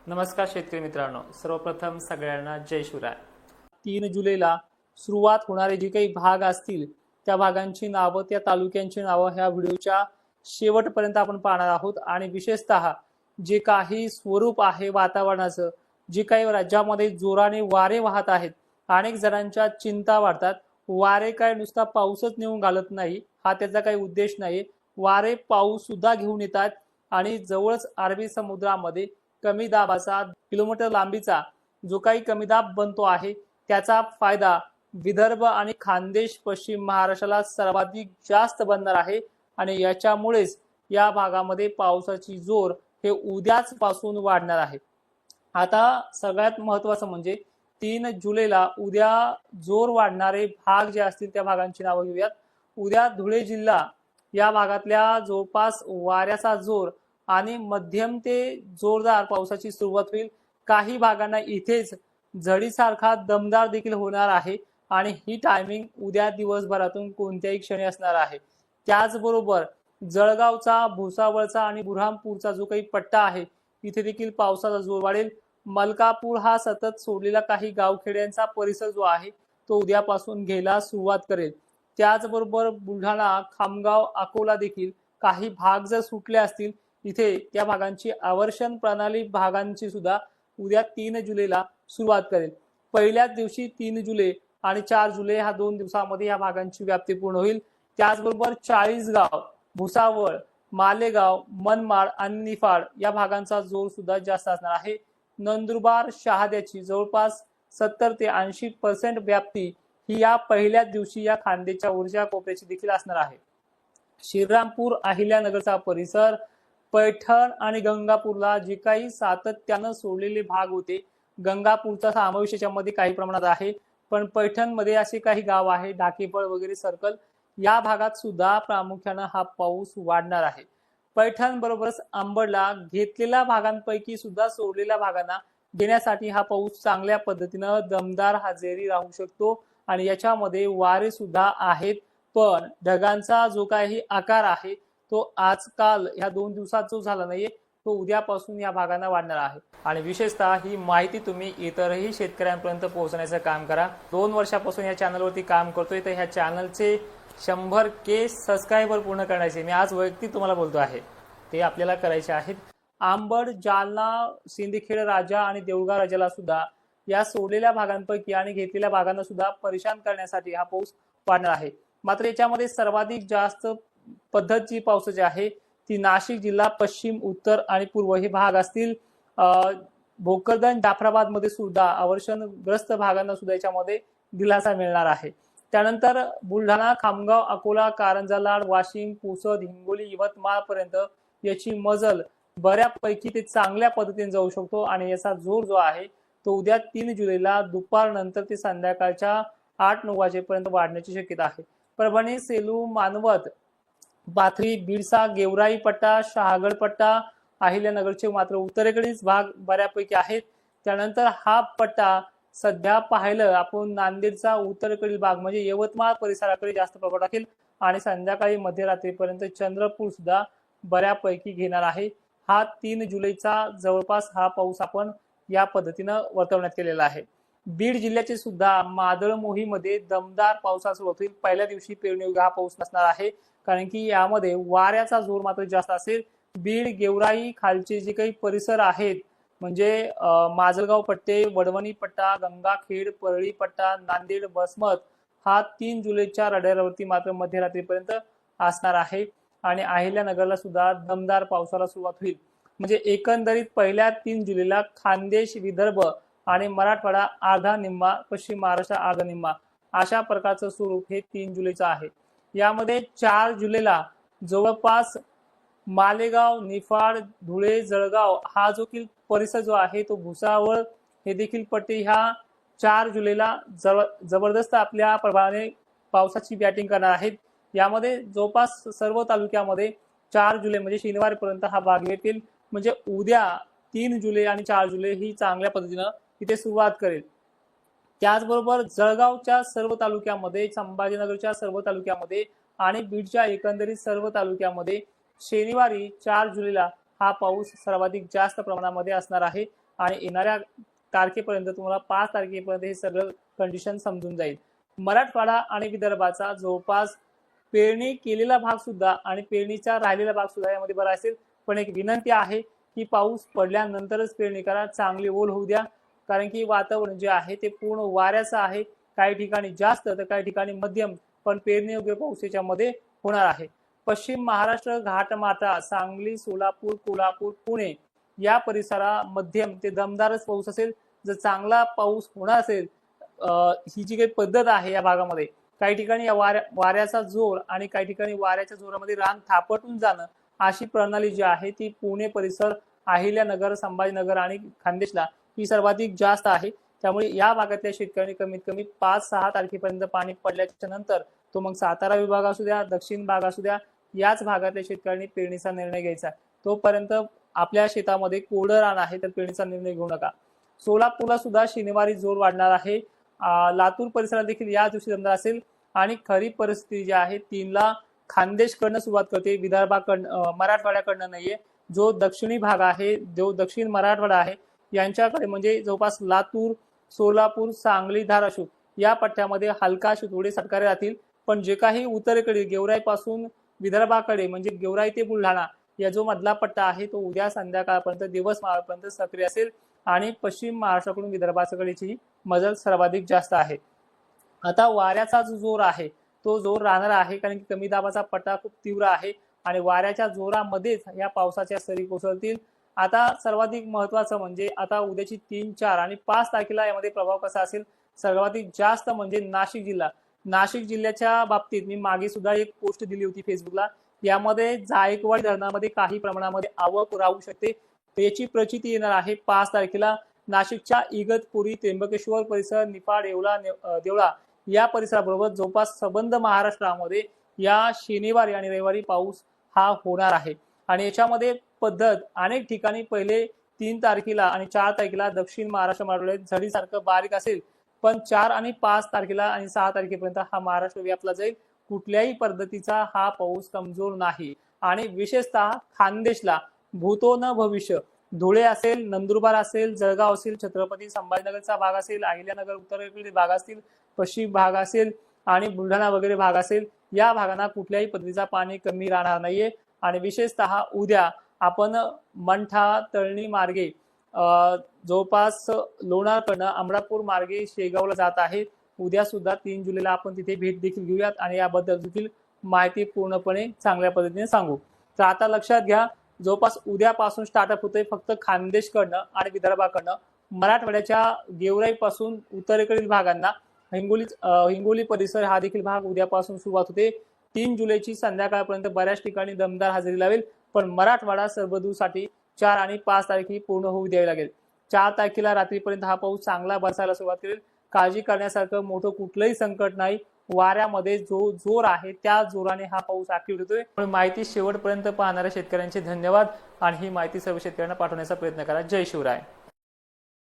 नमस्कार शेतकरी मित्रांनो, सर्वप्रथम सगळ्यांना जय शिवराय। 3 जुलैला सुरुवात होणारे जे काही भाग असतील त्या भागांची नावं, त्या तालुक्यांची नावं ह्या व्हिडिओच्या शेवटपर्यंत आपण पाहणार आहोत। आणि विशेषतः जे काही स्वरूप आहे वातावरणाचं, जे काही राज्यामध्ये जोराने वारे वाहत आहेत, अनेक जणांच्या चिंता वाढतात। वारे काय नुसता पाऊसच नेऊन घालत नाही, हा त्याचा काही उद्देश नाही। वारे पाऊस सुद्धा घेऊन येतात आणि जवळच अरबी समुद्रामध्ये कमी दाबाचा किलोमीटर लांबीचा जो काही कमी दाब बनतो आहे त्याचा फायदा विदर्भ आणि खानदेश पश्चिम महाराष्ट्राला सर्वाधिक जास्त बनणार आहे। आणि याच्यामुळेच या भागामध्ये पावसाची जोर हे उद्याच पासून वाढणार आहे। आता सगळ्यात महत्त्वाचं म्हणजे 3 जुलैला उद्या जोर वाढणारे भाग जे असतील त्या भागांची नावं घेऊयात। उद्या धुळे जिल्हा या भागातल्या जवळपास वाऱ्याचा जोर आणि मध्यम ते जोरदार पावसाची सुरुवात होईल। काही भागांना इथेच झडीसारखा दमदार देखील होणार आहे आणि ही टायमिंग उद्या दिवसभरातून कोणत्याही क्षणी असणार आहे। त्याचबरोबर जळगावचा, भुसावळचा आणि बुरहानपूरचा जो काही पट्टा आहे इथे देखील पावसाचा जोर वाढेल। मलकापूर हा सतत सोडलेला काही गावखेड्यांचा परिसर जो आहे तो उद्यापासून घ्यायला सुरुवात करेल। त्याचबरोबर बुलढाणा, खामगाव, अकोला देखील काही भाग जर सुटले असतील इथे त्या भागांची आवर्षण प्रणाली भागांची सुद्धा उद्या 3 जुलैला सुरुवात करेल। पहिल्याच दिवशी 3 जुलै आणि 4 जुलै ह्या 2 दिवसांमध्ये या भागांची व्याप्ती पूर्ण होईल। त्याचबरोबर चाळीसगाव, भुसावळ, मालेगाव, मनमाड आणि निफाड या भागांचा जोर सुद्धा जास्त असणार आहे। नंदुरबार, शहाद्याची जवळपास 70 ते 80% व्याप्ती ही या पहिल्याच दिवशी या खानदेशच्या ऊर्जा कोपऱ्याची देखील असणार आहे। श्रीरामपूर, अहिल्यानगरचा परिसर, पैठण आणि गंगापूरला जे काही सातत्यानं सोडलेले भाग होते, गंगापूरचा समावेश याच्यामध्ये काही प्रमाणात आहे, पण पैठणमध्ये असे काही गाव आहे डाकेफळ वगैरे सर्कल या भागात सुद्धा प्रामुख्याने हा पाऊस वाढणार आहे। पैठण बरोबरच अंबडला घेतलेल्या भागांपैकी सुद्धा सोडलेल्या भागांना देण्यासाठी हा पाऊस चांगल्या पद्धतीनं दमदार हजेरी राहू शकतो आणि याच्यामध्ये वारे सुद्धा आहेत। पण ढगांचा जो काही आकार आहे तो आजकाल या 2 दिवसात जो झाला नाहीये तो उद्यापासून या भागांना वाढणार आहे। आणि विशेषतः ही माहिती तुम्ही इतरही शेतकऱ्यांपर्यंत पोहोचण्याचं काम करा। 2 वर्षापासून या चॅनलवरती काम करतोय, तर ह्या चॅनलचे 100K सबस्क्रायबर पूर्ण करण्याचे मी आज वैयक्तिक तुम्हाला बोलतो आहे, ते आपल्याला करायचे आहेत। आंबड, जालना, सिंदखेड राजा आणि देऊळगाव राजाला सुद्धा या सोडलेल्या भागांपैकी आणि घेतलेल्या भागांना सुद्धा परेशान करण्यासाठी हा पाऊस वाढणार आहे। मात्र याच्यामध्ये सर्वाधिक जास्त पद्धत जी पावसाची आहे ती नाशिक जिल्हा, पश्चिम, उत्तर आणि पूर्व हे भाग असतील। भोकरदन, जाफराबाद मध्ये सुद्धा अवर्षणग्रस्त भागांना सुद्धा याच्यामध्ये दिलासा मिळणार आहे। त्यानंतर बुलढाणा, खामगाव, अकोला, कारंजा, लाड, वाशिम, पुसद, हिंगोली, यवतमाळ पर्यंत याची मजल बऱ्यापैकी ते चांगल्या पद्धतीने जाऊ शकतो आणि याचा जोर जो आहे तो उद्या 3 जुलैला दुपारनंतर ते संध्याकाळच्या 8-9 वाजेपर्यंत वाढण्याची शक्यता आहे। परभणी, सेलू, मानवत, पाथरी, बिरसा, गेवराई पट्टा, शहागड पट्टा, अहिल्यानगरचे मात्र उत्तरेकडील भाग बऱ्यापैकी आहेत। त्यानंतर हा पट्टा सध्या पाहिलं आपण नांदेडचा उत्तरेकडील भाग म्हणजे यवतमाळ परिसराकडे जास्त प्रभाव टाकेल आणि संध्याकाळी मध्यरात्रीपर्यंत चंद्रपूर सुद्धा बऱ्यापैकी घेणार आहे। हा 3 जुलैचा जवळपास हा पाऊस आपण या पद्धतीनं वर्तवण्यात केलेला आहे। बीड जिल्ह्याचे सुद्धा मादळ मोहीमध्ये दमदार पावसाचा सुरुवात होईल। पहिल्या दिवशी पेरणीयोग्य हा पाऊस नसणार आहे, कारण की यामध्ये वाऱ्याचा जोर मात्र जास्त असेल। बीड, गेवराई खालचे जे काही परिसर आहेत म्हणजे माजलगाव पट्टे, वडवणी पट्टा, गंगाखेड, परळी पट्टा, नांदेड, बसमत हा 3 जुलैच्या रडारवरती मात्र मध्यरात्रीपर्यंत असणार आहे आणि अहिल्यानगरला सुद्धा दमदार पावसाला सुरुवात होईल। म्हणजे एकंदरीत पहिल्या 3 जुलैला खानदेश, विदर्भ आणि मराठवाडा अर्धा निम्मा, पश्चिम महाराष्ट्र अर्धा निम्मा अशा प्रकारचं स्वरूप हे 3 जुलैचं आहे। यामध्ये 4 जुलैला जवळपास मालेगाव, निफाड, धुळे, जळगाव हा जो की परिसर जो आहे तो भुसावळ हे देखील पट्टे ह्या 4 जुलैला जबरदस्त आपल्या प्रभावाने पावसाची बॅटिंग करणार आहेत। यामध्ये जवळपास सर्व तालुक्यामध्ये 4 जुलै म्हणजे शनिवारपर्यंत हा भाग येतील। म्हणजे उद्या 3 जुलै आणि 4 जुलै ही चांगल्या पद्धतीनं इथे सुरुवात करेल। त्याचबरोबर जळगावच्या सर्व तालुक्यामध्ये, संभाजीनगरच्या सर्व तालुक्यामध्ये आणि बीडच्या एकंदरीत सर्व तालुक्यामध्ये शनिवारी 4 जुलैला हा पाऊस सर्वाधिक जास्त प्रमाणामध्ये असणार आहे आणि येणाऱ्या तारखेपर्यंत तुम्हाला 5 तारखेपर्यंत हे सगळं कंडिशन समजून जाईल। मराठवाडा आणि विदर्भाचा जवळपास पेरणी केलेला भाग सुद्धा आणि पेरणीचा राहिलेला भाग सुद्धा यामध्ये बरा असेल, पण एक विनंती आहे की पाऊस पडल्यानंतरच पेरणी करा, चांगली ओल होऊ द्या, कारण की वातावरण जे आहे ते पूर्ण वाऱ्याचं आहे, काही ठिकाणी जास्त तर काही ठिकाणी मध्यम, पण पेरणी योग्य पाऊस याच्यामध्ये होणार आहे। पश्चिम महाराष्ट्र घाटमाथा सांगली सोलापूर कोल्हापूर पुणे या परिसरात मध्यम ते दमदारच पाऊस असेल। जर चांगला पाऊस होणार असेल, ही जी काही पद्धत आहे या भागामध्ये काही ठिकाणी वाऱ्याचा जोर आणि काही ठिकाणी वाऱ्याच्या जोरामध्ये रान थापटून जाणं अशी प्रणाली जी आहे ती पुणे परिसर, अहिल्यानगर, संभाजीनगर आणि खान्देशला ही सर्वाधिक जास्त आहे। त्यामुळे या भागातल्या शेतकऱ्यांनी कमीत कमी 5-6 तारखेपर्यंत पाणी पडल्याच्या नंतर तो मग सातारा विभाग असू द्या, दक्षिण भाग असू द्या, याच भागातल्या शेतकऱ्यांनी पेरणीचा निर्णय घ्यायचा। तोपर्यंत आपल्या शेतामध्ये कोरडं रान आहे तर पेरणीचा निर्णय घेऊ नका। सोलापूरला सुद्धा शनिवारी जोर वाढणार आहे। लातूर परिसरात देखील या दिवशी दमदार असेल आणि खरीप परिस्थिती जी आहे 3ला खानदेशकडनं सुरुवात करते, विदर्भाकडनं मराठवाड्याकडनं नाहीये। जो दक्षिणी भाग आहे, जो दक्षिण मराठवाडा आहे यांच्याकडे म्हणजे जवळपास लातूर, सोलापूर, सांगली, धाराशिव या पट्ट्यामध्ये हलकाशे थोडे सटकारे राहतील, पण जे काही उत्तरेकडे गेवराई पासून विदर्भाकडे म्हणजे गेवराई ते बुलढाणा या जो मधला पट्टा आहे तो उद्या संध्याकाळपर्यंत दिवस मावळपर्यंत सक्रिय असेल आणि पश्चिम महाराष्ट्राकडून विदर्भाकडची मजल सर्वाधिक जास्त आहे। आता वाऱ्याचा जो जोर आहे तो जोर राहणार आहे, कारण की कमी दाबाचा पट्टा खूप तीव्र आहे आणि वाऱ्याच्या जोरामध्येच या पावसाच्या सरी कोसळतील। आता सर्वाधिक महत्त्वाचं म्हणजे आता उद्याची 3, 4 आणि 5 तारखेला यामध्ये प्रभाव कसा असेल। सर्वाधिक जास्त म्हणजे नाशिक जिल्हा, नाशिक जिल्ह्याच्या बाबतीत मी मागे सुद्धा एक पोस्ट दिली होती फेसबुकला, यामध्ये जायकवाडी धरणामध्ये काही प्रमाणामध्ये आवक राहू शकते, याची प्रचिती येणार आहे 5 तारखेला। नाशिकच्या इगतपुरी, त्र्यंबकेश्वर परिसर, निफाड, येवला, देवळा या परिसराबरोबर जवळपास संबंध महाराष्ट्रामध्ये या शनिवारी आणि रविवारी पाऊस हा होणार आहे आणि याच्यामध्ये पद्धत अनेक ठिकाणी पहिले 3 तारखेला आणि 4 तारखेला दक्षिण महाराष्ट्र मराठवाड्यात झडीसारखं बारीक असेल, पण 4 आणि 5 तारखेला आणि 6 तारखेपर्यंत हा महाराष्ट्र व्यापला जाईल। कुठल्याही पद्धतीचा हा पाऊस कमजोर नाही आणि विशेषतः खानदेशला भूतो न भविष्य, धुळे असेल, नंदुरबार असेल, जळगाव असेल, छत्रपती संभाजीनगरचा भाग असेल, अहिल्यानगर उत्तरेकडील भाग असतील, पश्चिम भाग असेल आणि बुलढाणा वगैरे भाग असेल, या भागांना कुठल्याही पद्धतीचा पाणी कमी राहणार नाहीये आणि विशेषतः उद्या आपण मंठा तळणी मार्गे जवळपास लोणारकडनं अमरापूर मार्गे शेगावला जात आहे। उद्या सुद्धा 3 जुलैला आपण तिथे भेट देखील घेऊयात आणि याबद्दल देखील माहिती पूर्णपणे चांगल्या पद्धतीने सांगू। तर आता लक्षात घ्या, जवळपास उद्यापासून स्टार्टअप होतोय फक्त खानदेशकडनं आणि विदर्भाकडनं। मराठवाड्याच्या गेवराई पासून उत्तरेकडील भागांना हिंगोली परिसर हा देखील भाग उद्यापासून सुरुवात होते। 3 जुलैची संध्याकाळपर्यंत बऱ्याच ठिकाणी दमदार हजेरी लावेल, पण मराठवाडा सर्वदूरसाठी 4 आणि 5 तारखे पूर्ण होऊ द्यावी लागेल। 4 तारखेला रात्रीपर्यंत हा पाऊस चांगला बरसायला सुरुवात करेल। काळजी करण्यासारखं मोठं कुठलंही संकट नाही, वाऱ्यामध्ये जो जोर आहे त्या जोराने हा पाऊस ऍक्टिव्ह होतोय। माहिती शेवटपर्यंत पाहणाऱ्या शेतकऱ्यांचे धन्यवाद आणि ही माहिती सर्व शेतकऱ्यांना पाठवण्याचा प्रयत्न करा। जय शिवराय।